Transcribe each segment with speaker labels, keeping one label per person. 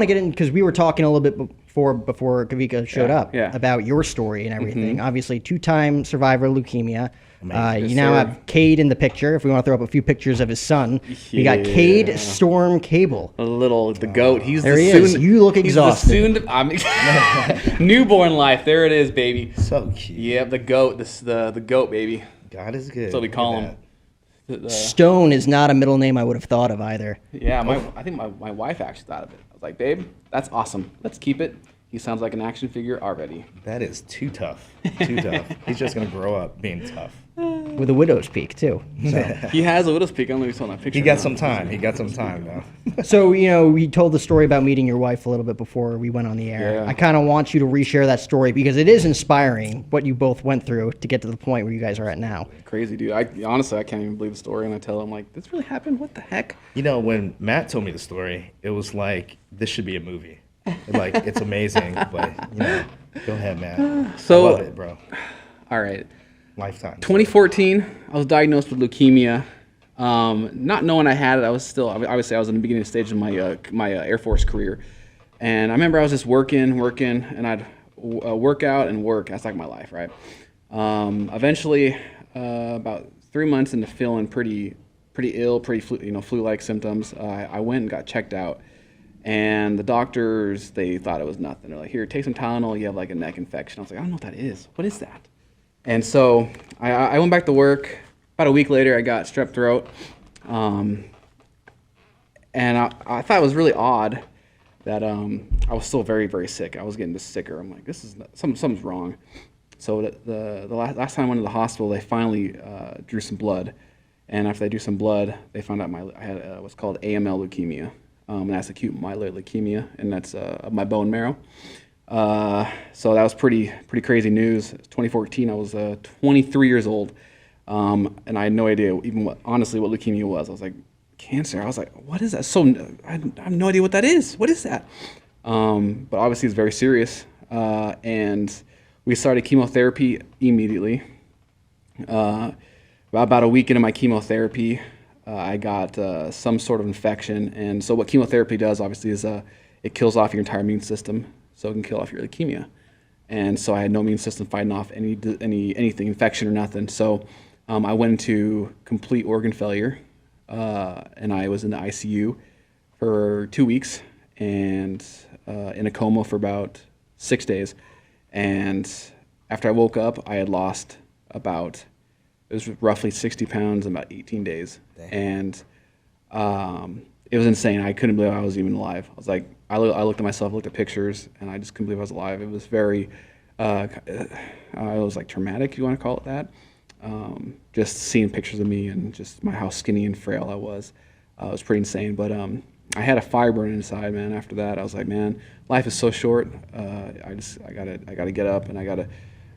Speaker 1: to get in because we were talking a little bit before Kavika showed up about your story and everything. Obviously, 2-time survivor of leukemia. You now have Cade in the picture. If we want to throw up a few pictures of his son, you got Cade Storm Cable.
Speaker 2: The goat. He's
Speaker 1: there. He is. You look exhausted.
Speaker 2: I'm newborn life. There it is, baby.
Speaker 3: So cute.
Speaker 2: Yeah, the goat. The goat, baby.
Speaker 3: God is good.
Speaker 2: That's what we call him.
Speaker 1: Stone is not a middle name I would have thought of either.
Speaker 2: Yeah, I think my wife actually thought of it. I was like, babe, that's awesome. Let's keep it. He sounds like an action figure already.
Speaker 3: That is too tough. Too tough. He's just going to grow up being tough.
Speaker 1: With a widow's peak, too. So.
Speaker 2: He has a widow's peak. I don't know if you saw that picture.
Speaker 3: He got some time, though.
Speaker 1: So, we told the story about meeting your wife a little bit before we went on the air.
Speaker 2: Yeah.
Speaker 1: I kind of want you to reshare that story because it is inspiring what you both went through to get to the point where you guys are at now.
Speaker 2: Crazy, dude. Honestly, I can't even believe the story. And I tell him, like, this really happened? What the heck?
Speaker 3: When Matt told me the story, it was like, this should be a movie. Like, it's amazing, but, go ahead, Matt.
Speaker 2: So,
Speaker 3: I love it, bro.
Speaker 2: All right.
Speaker 3: Lifetime.
Speaker 2: 2014, I was diagnosed with leukemia. Not knowing I had it, I was still, obviously, I was in the beginning stage of my Air Force career. And I remember I was just working, and I'd work out and work. That's like my life, right? Eventually, about 3 months into feeling pretty ill, flu-like symptoms, I went and got checked out. And the doctors, they thought it was nothing. They're like, here, take some Tylenol, you have like a neck infection. I was like, I don't know what that is. What is that? And so I went back to work. About a week later, I got strep throat. And I thought it was really odd that I was still very, very sick. I was getting just sicker. I'm like, this is something's wrong. So the last time I went to the hospital, they finally drew some blood. And after they drew some blood, they found out I had what's called AML leukemia. And that's acute myeloid leukemia, and that's my bone marrow. So that was pretty crazy news. 2014, I was 23 years old, and I had no idea honestly what leukemia was. I was like, cancer. I was like, what is that? I have no idea what that is. What is that? But obviously it's very serious, and we started chemotherapy immediately. About a week into my chemotherapy, I got some sort of infection, and so what chemotherapy does, obviously, is it kills off your entire immune system, so it can kill off your leukemia. And so I had no immune system fighting off anything, infection or nothing. So I went into complete organ failure, and I was in the ICU for 2 weeks, and in a coma for about 6 days. And after I woke up, I had lost it was roughly 60 pounds in about 18 days. Damn. And it was insane. I couldn't believe I was even alive. I was like, I looked at myself, looked at pictures, and I just couldn't believe I was alive. It was very, it was like traumatic, you want to call it that. Just seeing pictures of me and just how skinny and frail I was. It was pretty insane. But I had a fire burning inside, man. After that, I was like, man, life is so short. I gotta get up, and I gotta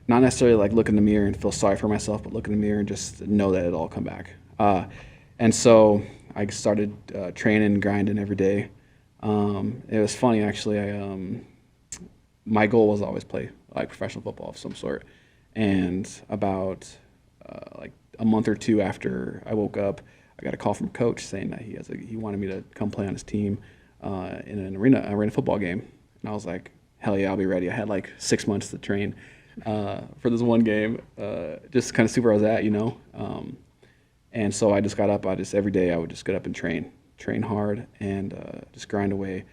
Speaker 2: not necessarily like look in the mirror and feel sorry for myself, but look in the mirror and just know that it'll all come back. And so I started training and grinding every day. It was funny, actually. My goal was to always play like professional football of some sort. And about like a month or two after I woke up, I got a call from coach saying that he wanted me to come play on his team in an arena football game. And I was like, hell yeah, I'll be ready. I had like 6 months to train for this one game, just kind of see where I was at, and so I just got up. Every day I would just get up and train hard, and just grind away.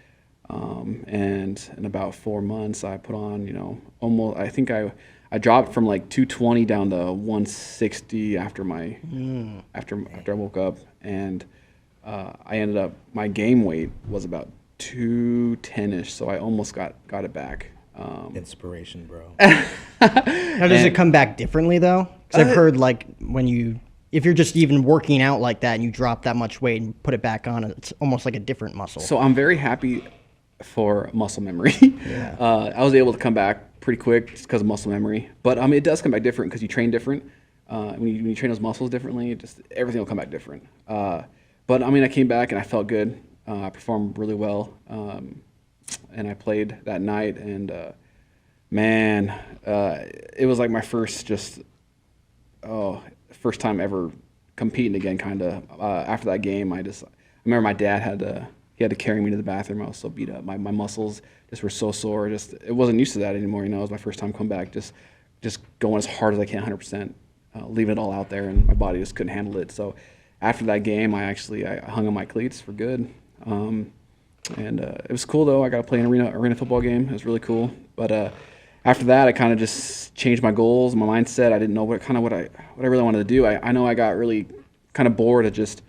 Speaker 2: And in about 4 months, I put on, almost. I think I dropped from like 220 down to 160 after I woke up, and I ended up, my game weight was about 210ish, so I almost got it back.
Speaker 3: Inspiration, bro.
Speaker 1: Now, does it come back differently though? Because I've heard like if you're just even working out like that and you drop that much weight and put it back on, it's almost like a different muscle.
Speaker 2: So I'm very happy for muscle memory.
Speaker 1: Yeah.
Speaker 2: I was able to come back pretty quick just because of muscle memory. But it does come back different because you train different. When you train those muscles differently, just everything will come back different. But I came back and I felt good. I performed really well. And I played that night, and it was like my first time ever competing again. Kind of after that game, I remember my dad he had to carry me to the bathroom. I was so beat up. My muscles just were so sore. It wasn't used to that anymore. You know, it was my first time coming back. Just going as hard as I can, 100%, leaving it all out there, and my body just couldn't handle it. So after that game, I hung on my cleats for good. And it was cool though. I got to play an arena football game. It was really cool. But after that, I kind of just changed my goals, my mindset. I didn't know what I really wanted to do. I know I got really kind of bored of just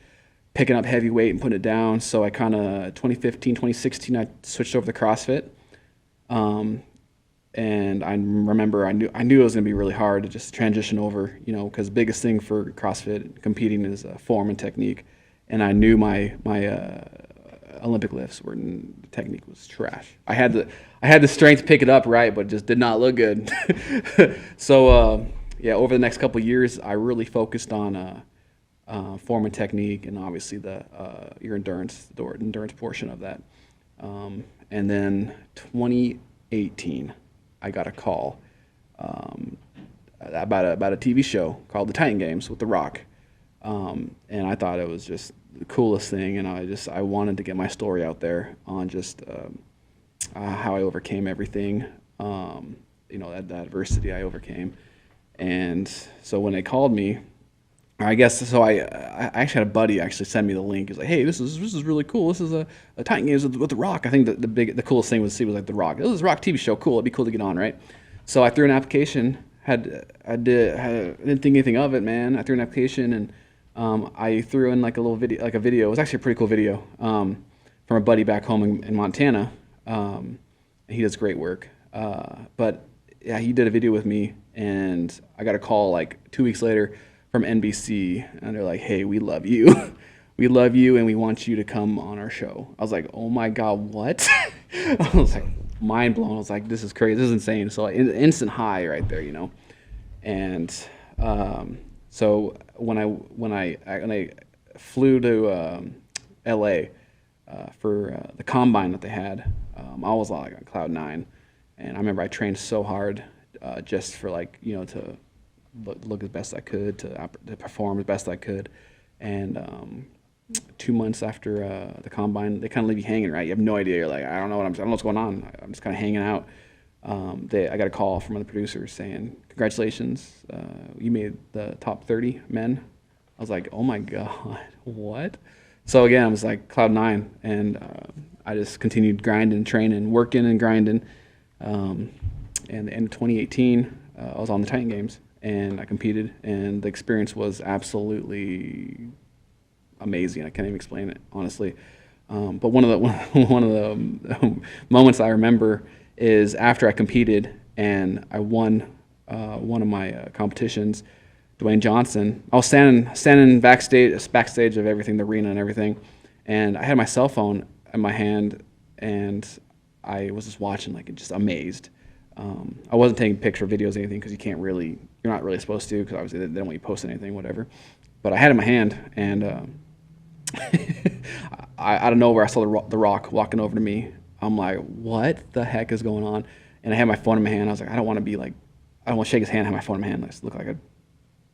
Speaker 2: picking up heavy weight and putting it down. So I kind of 2015, 2016, I switched over to CrossFit. And I remember I knew it was going to be really hard to just transition over, you know, because the biggest thing for CrossFit competing is form and technique. And I knew my Olympic lifts where the technique was trash. I had the strength to pick it up right, but it just did not look good. So over the next couple of years, I really focused on form and technique, and obviously your endurance, the endurance portion of that. And then 2018, I got a call about a TV show called The Titan Games with The Rock, and I thought it was just the coolest thing, and I wanted to get my story out there on just how I overcame everything, that adversity I overcame. And so when they called me, I actually had a buddy actually send me the link. He's like, "Hey, this is really cool. This is a Titan Games with The Rock." I think the coolest thing was like The Rock. This is a Rock TV show. Cool. It'd be cool to get on, right? So I threw an application. I didn't think anything of it, man. I threw an application, and I threw in like a little video, like a video. It was actually a pretty cool video from a buddy back home in Montana. He does great work. But yeah, he did a video with me, and I got a call like 2 weeks later from NBC, and they're like, "Hey, we love you. We love you, and we want you to come on our show." I was like, "Oh my God, what?" I was like mind blown. I was like, "This is crazy. This is insane." So instant high right there, you know. And so when I flew to LA for the combine that they had, I was like on cloud 9, and I remember I trained so hard just for to look as best I could, to perform as best I could. And 2 months after the combine, they kind of leave you hanging, right? You have no idea. You're like, I don't know what's going on. I'm just kind of hanging out. I got a call from one of the producers saying, "Congratulations, you made the top 30 men." I was like, "Oh my God, what?" So again, I was like cloud 9, and I just continued grinding, training, working, and grinding. And the end of 2018, I was on the Titan Games, and I competed, and the experience was absolutely amazing. I can't even explain it, honestly. But one of the moments I remember is after I competed and I won one of my competitions. Dwayne Johnson, I was standing backstage of everything, the arena and everything, and I had my cell phone in my hand, and I was just watching, like, just amazed. I wasn't taking picture videos or anything because you're not really supposed to, because obviously they don't want you to post anything, whatever. But I had it in my hand, and out of nowhere I saw the Rock walking over to me. I'm like, what the heck is going on? And I had my phone in my hand. I was like, I don't want to shake his hand and have my phone in my hand. I look like a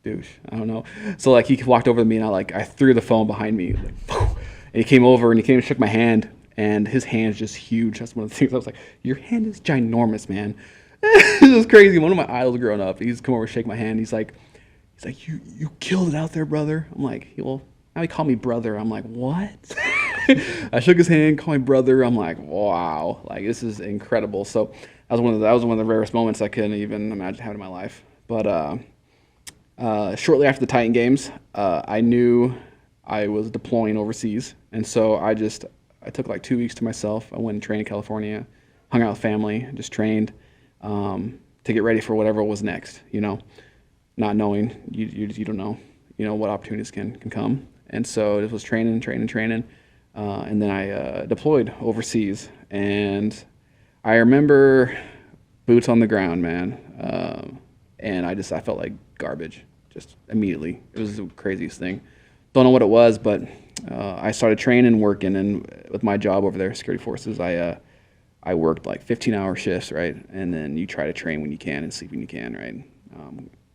Speaker 2: douche. I don't know. So like he walked over to me, and I threw the phone behind me, like, and he came over and he shook my hand, and his hand's just huge. That's one of the things I was like, your hand is ginormous, man. It was crazy. One of my idols growing up, he's come over and shake my hand. He's like, you killed it out there, brother. I'm like, well, now he called me brother. I'm like, what? I shook his hand, called my brother. I'm like, wow, like this is incredible. So that was one of the rarest moments I couldn't even imagine having in my life. But shortly after the Titan Games, I knew I was deploying overseas, and so I took like 2 weeks to myself. I went and trained in California, hung out with family, just trained to get ready for whatever was next. You know, not knowing you don't know, what opportunities can come. And so it was training, and then I deployed overseas, and I remember boots on the ground, man, and I felt like garbage just immediately. It was the craziest thing. Don't know what it was, but I started training, working, and with my job over there, security forces, I worked like 15-hour shifts, right? And then you try to train when you can and sleep when you can, right?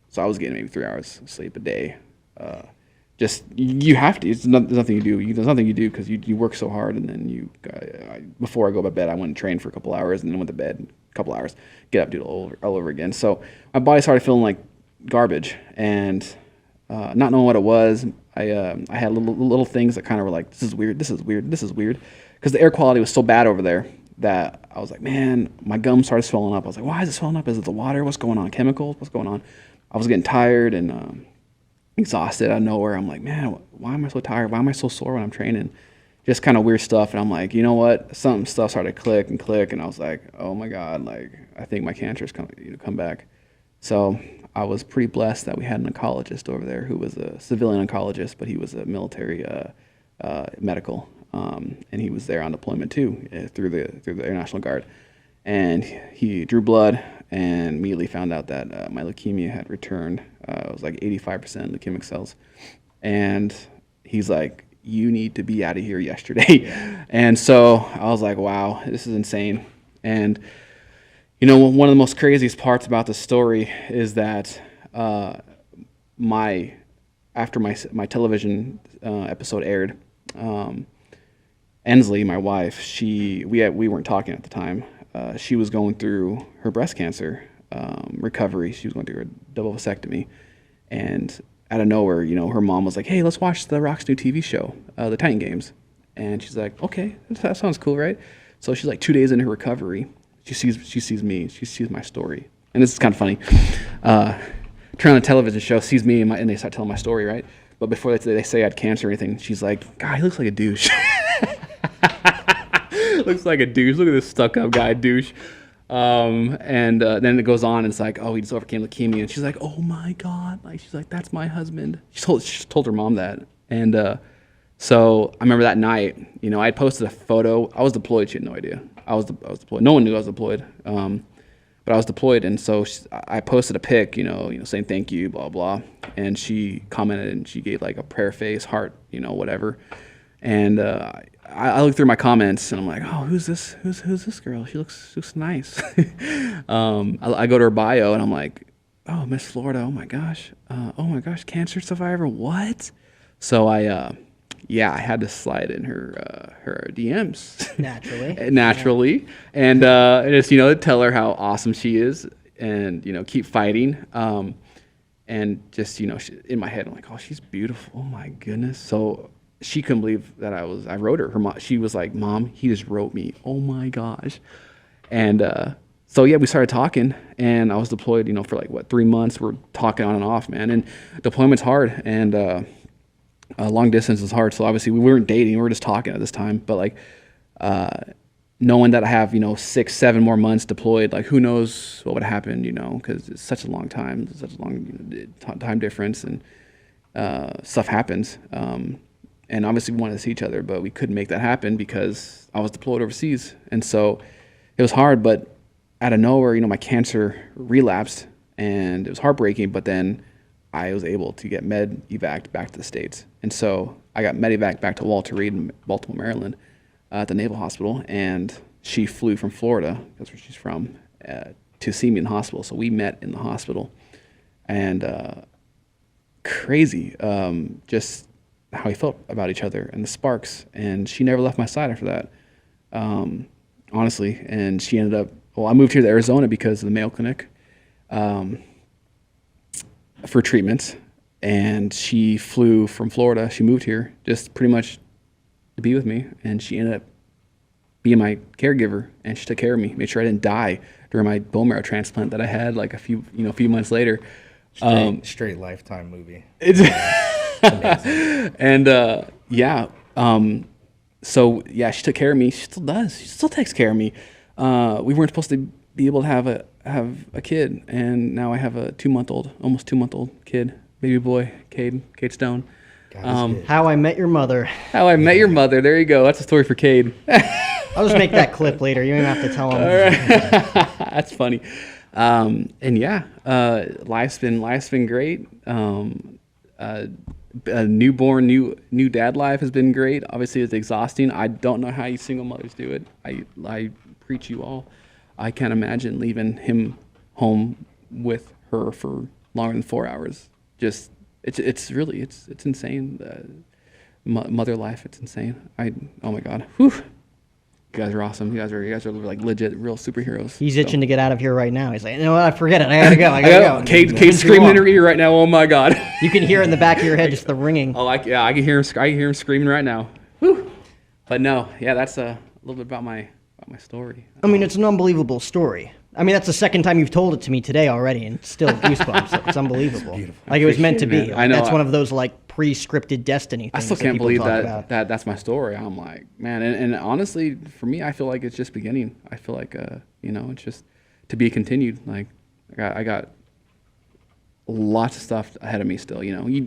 Speaker 2: So I was getting maybe 3 hours of sleep a day. just you have to. There's nothing you do. There's nothing you do because you work so hard, and then before I go to bed, I went and trained for a couple hours, and then went to bed a couple hours, get up, do it all over again. So my body started feeling like garbage, and not knowing what it was. I had little things that kind of were like, this is weird, because the air quality was so bad over there that I was like, man, my gums started swelling up. I was like, why is it swelling up? Is it the water? What's going on? Chemicals? What's going on? I was getting tired and exhausted out of nowhere. I'm like, man, why am I so tired? Why am I so sore when I'm training? Just kind of weird stuff. And I'm like, you know what? Some stuff started to click, and I was like, oh my God, like I think my cancer's come back. So I was pretty blessed that we had an oncologist over there who was a civilian oncologist, but he was a military medical, and he was there on deployment too through the Air National Guard. And he drew blood and immediately found out that my leukemia had returned. It was like 85% leukemic cells. And he's like, you need to be out of here yesterday. And so I was like, wow, this is insane. And, you know, one of the most craziest parts about the story is that after my television episode aired, Ensley, my wife, we weren't talking at the time. She was going through her breast cancer recovery. She was going through her double vasectomy, and out of nowhere, you know, her mom was like, "Hey, let's watch the Rock's new TV show, the Titan Games." And she's like, "Okay, that sounds cool, right?" So she's like 2 days into her recovery. She sees me. She sees my story, and this is kind of funny. Turn on the television show, sees me, and they start telling my story, right? But before they say I had cancer or anything, she's like, "God, he looks like a douche." Looks like a douche. Look at this stuck-up guy, douche. And then it goes on, and it's like, oh, he just overcame leukemia. And she's like, oh my God. Like, she's like, that's my husband. She told her mom that. And so I remember that night, you know, I had posted a photo. I was deployed. She had no idea. I was deployed. No one knew I was deployed. But I was deployed, and so I posted a pic, you know, saying thank you, blah, blah. And she commented, and she gave like a prayer face, heart, you know, whatever. And I looked through my comments, and I'm like, oh, who's this? Who's this girl? She looks nice. I go to her bio, and I'm like, oh, Miss Florida. Oh my gosh, cancer survivor. What? So I had to slide in her DMs naturally, and just, you know, tell her how awesome she is, and, you know, keep fighting. And just, you know, in my head, I'm like, oh, she's beautiful. Oh my goodness. So she couldn't believe that I wrote her. Her mom, she was like, Mom, he just wrote me. Oh my gosh. And so yeah, we started talking, and I was deployed, you know, for like 3 months. We're talking on and off, man. And deployment's hard, and long distance is hard. So obviously we weren't dating; we were just talking at this time. But like, knowing that I have, you know, 6-7 more months deployed, like who knows what would happen, you know, because it's such a long time, such a long, you know, time difference, and stuff happens. And obviously we wanted to see each other, but we couldn't make that happen because I was deployed overseas. And so it was hard, but out of nowhere, you know, my cancer relapsed, and it was heartbreaking, but then I was able to get med evac back to the States. And so I got med evac back to Walter Reed in Baltimore, Maryland, at the Naval Hospital, and she flew from Florida, that's where she's from, to see me in the hospital. So we met in the hospital, and crazy, just how we felt about each other and the sparks. And she never left my side after that, honestly. And she ended up, I moved here to Arizona because of the Mayo Clinic for treatments. And she flew from Florida. She moved here just pretty much to be with me. And she ended up being my caregiver, and she took care of me, made sure I didn't die during my bone marrow transplant that I had like a few months later.
Speaker 3: Straight Lifetime movie.
Speaker 2: It's amazing. And so yeah, she took care of me. She still does. She still takes care of me. We weren't supposed to be able to have a kid, and now I have a almost 2-month-old kid, baby boy, Cade Stone.
Speaker 1: How I Met Your Mother.
Speaker 2: How I Met Your Mother. There you go. That's a story for Cade.
Speaker 1: I'll just make that clip later. You don't have to tell him.
Speaker 2: All right. That's funny. And yeah, life's been great. A newborn, new dad life has been great. Obviously, it's exhausting. I don't know how you single mothers do it. I preach you all. I can't imagine leaving him home with her for longer than 4 hours. Just it's really it's insane. Mother life, it's insane. Oh my God, whew. You guys are awesome. You guys are like legit, real superheroes.
Speaker 1: He's itching to get out of here right now. He's like, you know what? I forget it. I gotta go. I gotta go.
Speaker 2: Kate's screaming in her ear right now. Oh my God.
Speaker 1: You can hear it in the back of your head, just the ringing.
Speaker 2: Oh, I can hear him. I can hear him screaming right now. Whew. But no, yeah, that's a little bit about my story.
Speaker 1: I mean, it's an unbelievable story. I mean, that's the second time you've told it to me today already, and still goosebumps. It's unbelievable.
Speaker 3: Beautiful.
Speaker 1: Like it was meant to be. Like,
Speaker 2: I know.
Speaker 1: That's one of those like pre-scripted destiny things.
Speaker 2: I still
Speaker 1: that
Speaker 2: can't
Speaker 1: people
Speaker 2: believe
Speaker 1: talk about.
Speaker 2: that's my story. I'm like, man, and honestly, for me, I feel like it's just beginning. I feel like, it's just to be continued. Like, I got lots of stuff ahead of me still. You